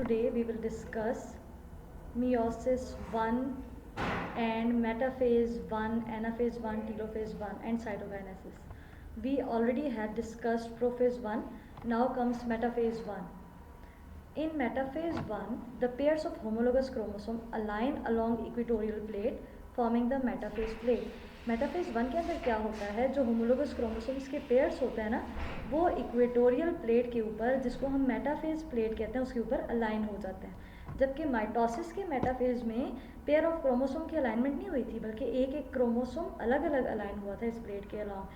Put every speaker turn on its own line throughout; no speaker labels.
Today we will discuss meiosis 1 and metaphase 1, anaphase 1, telophase 1 and cytokinesis. We already had discussed prophase 1, now comes metaphase 1. In metaphase 1, the pairs of homologous chromosome align along equatorial plate forming the metaphase plate. Metaphase 1 के अंदर क्या होता है, जो homologous chromosomes के pairs होते हैं ना, वो इक्वेटोरियल प्लेट के ऊपर, जिसको हम मेटाफेज प्लेट कहते हैं, उसके ऊपर अलाइन हो जाते हैं। जबकि माइटोसिस के मेटाफेज में पेयर ऑफ क्रोमोसोम की अलाइनमेंट नहीं हुई थी, बल्कि एक एक क्रोमोसोम अलग अलग अलाइन हुआ था इस प्लेट के अलावा।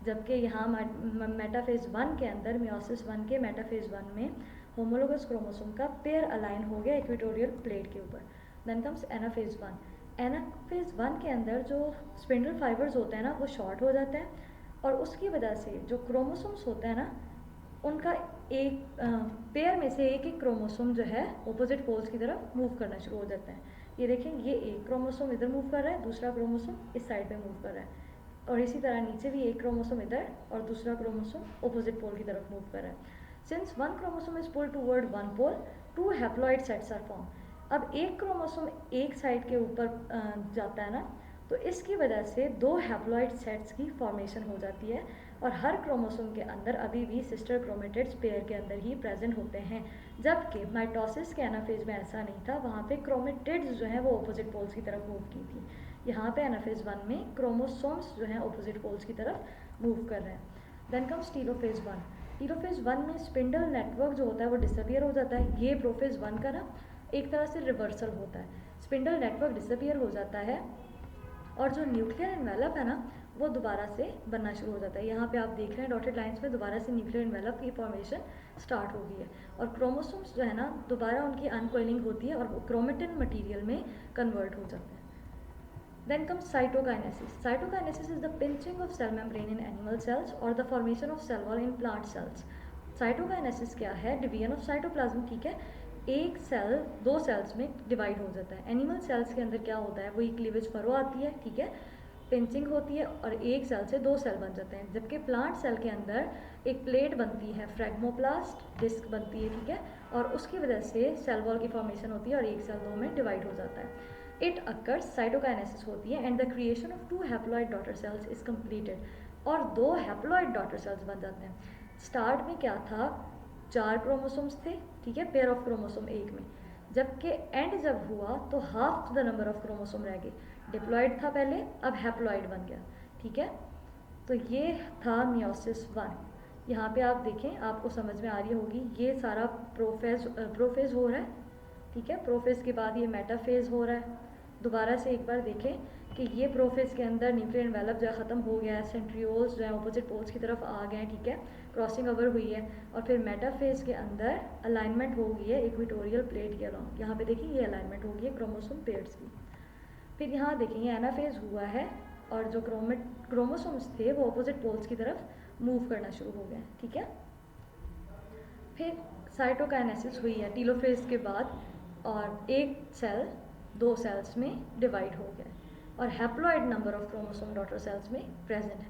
जबकि यहाँ मेटाफेज 1 के अंदर, मियोसिस 1 के मेटाफेज 1 में होमोलोगस क्रोमोसोम का पेयर अलाइन हो गया इक्वेटोरियल प्लेट के ऊपर। Then comes anaphase 1। एनाफेज 1 के अंदर जो स्पिंडल फाइबर्स होते हैं ना, वो शॉर्ट हो जाते हैं, और उसकी वजह से जो क्रोमोसोम्स होते हैं ना, उनका एक पेयर में से एक एक क्रोमोसोम जो है ऑपोजिट पोल्स की तरफ मूव करना शुरू हो जाते हैं। ये देखें, ये एक क्रोमोसोम इधर मूव कर रहा है, दूसरा क्रोमोसोम इस साइड पे मूव कर रहा है, और इसी तरह नीचे भी एक क्रोमोसोम इधर और दूसरा क्रोमोसोम ऑपोजिट पोल की तरफ मूव कर रहा है। Since one chromosome is pulled toward one pole, two haploid sets are form. अब एक क्रोमोसोम एक साइड के ऊपर जाता है ना, तो इसकी वजह से दो हैप्लॉइड सेट्स की फॉर्मेशन हो जाती है, और हर क्रोमोसोम के अंदर अभी भी सिस्टर क्रोमेटिड्स पेयर के अंदर ही प्रेजेंट होते हैं। जबकि माइटोसिस के एनाफेज में ऐसा नहीं था, वहाँ पे क्रोमेटिड्स जो हैं वो ऑपोजिट पोल्स की तरफ मूव की थी। यहाँ पे एनाफेज 1 में क्रोमोसोम्स जो हैं ऑपोजिट पोल्स की तरफ मूव कर रहे हैं। Then comes telophase 1। टीलोफेज 1 में स्पिंडल नेटवर्क जो होता है वो डिसअपियर हो जाता है। ये प्रोफेज 1 का ना एक तरह से रिवर्सल होता है, स्पिंडल नेटवर्क डिसअपियर हो जाता है, और जो न्यूक्लियर एनवेलप है ना, वो दोबारा से बनना शुरू हो जाता है। यहाँ पे आप देख रहे हैं डॉटेड लाइंस में दोबारा से न्यूक्लियर एनवेलप की फॉर्मेशन स्टार्ट हो गई है, और क्रोमोसोम्स जो है ना, दोबारा उनकी अनकोइलिंग होती है और वो क्रोमेटिन मटीरियल में कन्वर्ट हो जाते हैं। Then comes cytokinesis. Cytokinesis is the pinching of cell membrane in animal cells or the formation of cell wall in plant cells. Cytokinesis क्या है? Division of cytoplasm. ठीक है, एक सेल दो सेल्स में डिवाइड हो जाता है। एनिमल सेल्स के अंदर क्या होता है, वही क्लीवेज फरो आती है, ठीक है, पिंचिंग होती है, और एक सेल से दो सेल बन जाते हैं। जबकि प्लांट सेल के अंदर एक प्लेट बनती है, फ्रेगमोप्लास्ट डिस्क बनती है, ठीक है, और उसकी वजह से सेल वॉल की फॉर्मेशन होती है और एक सेल दो में डिवाइड हो जाता है। इट अकर्स, साइटोकाइनेसिस होती है, and the creation of 2 haploid daughter cells is completed, और 2 हैप्लॉइड डॉटर सेल्स बन जाते हैं। स्टार्ट में क्या था, 4 क्रोमोसोम्स थे, ठीक है, पेयर ऑफ क्रोमोसोम एक में, जबकि एंड जब हुआ तो half the number of chromosome रह गए। डिप्लॉइड था पहले, अब हैप्लॉइड बन गया, ठीक है। तो ये था मियोसिस 1। यहाँ पे आप देखें, आपको समझ में आ रही होगी, ये सारा प्रोफेज हो रहा है, ठीक है। प्रोफेज के बाद ये मेटाफेज हो रहा है। दोबारा से एक बार देखें कि ये प्रोफेज के अंदर न्यूक्लियर एनवेलप जो है ख़त्म हो गया है, सेंट्रियोल्स जो है ऑपोजिट पोल्स की तरफ आ गए हैं, ठीक है, क्रॉसिंग ओवर हुई है, और फिर मेटाफेज के अंदर अलाइनमेंट हो गई है इक्वेटोरियल प्लेट के अलॉन्ग। यहाँ पे देखिए ये अलाइनमेंट हो गई है क्रोमोसोम पेयर्स की। फिर यहाँ देखेंगे एनाफेज हुआ है, और जो क्रोमोसोम्स थे वो ऑपोजिट पोल्स की तरफ मूव करना शुरू हो गए, ठीक है। फिर साइटोकाइनेसिस हुई है टीलोफेज के बाद, और एक सेल दो सेल्स में डिवाइड हो गया, और haploid number of chromosome daughter cells में प्रेजेंट है,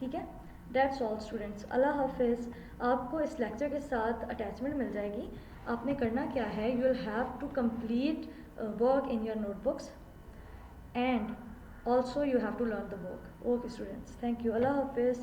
ठीक है। दैट्स ऑल स्टूडेंट्स, अल्लाह हाफिज़। आपको इस लेक्चर के साथ अटैचमेंट मिल जाएगी। आपने करना क्या है, you will have to complete work in your notebooks, and also you have to learn the work. Okay students, thank you, अल्लाह हाफिज़।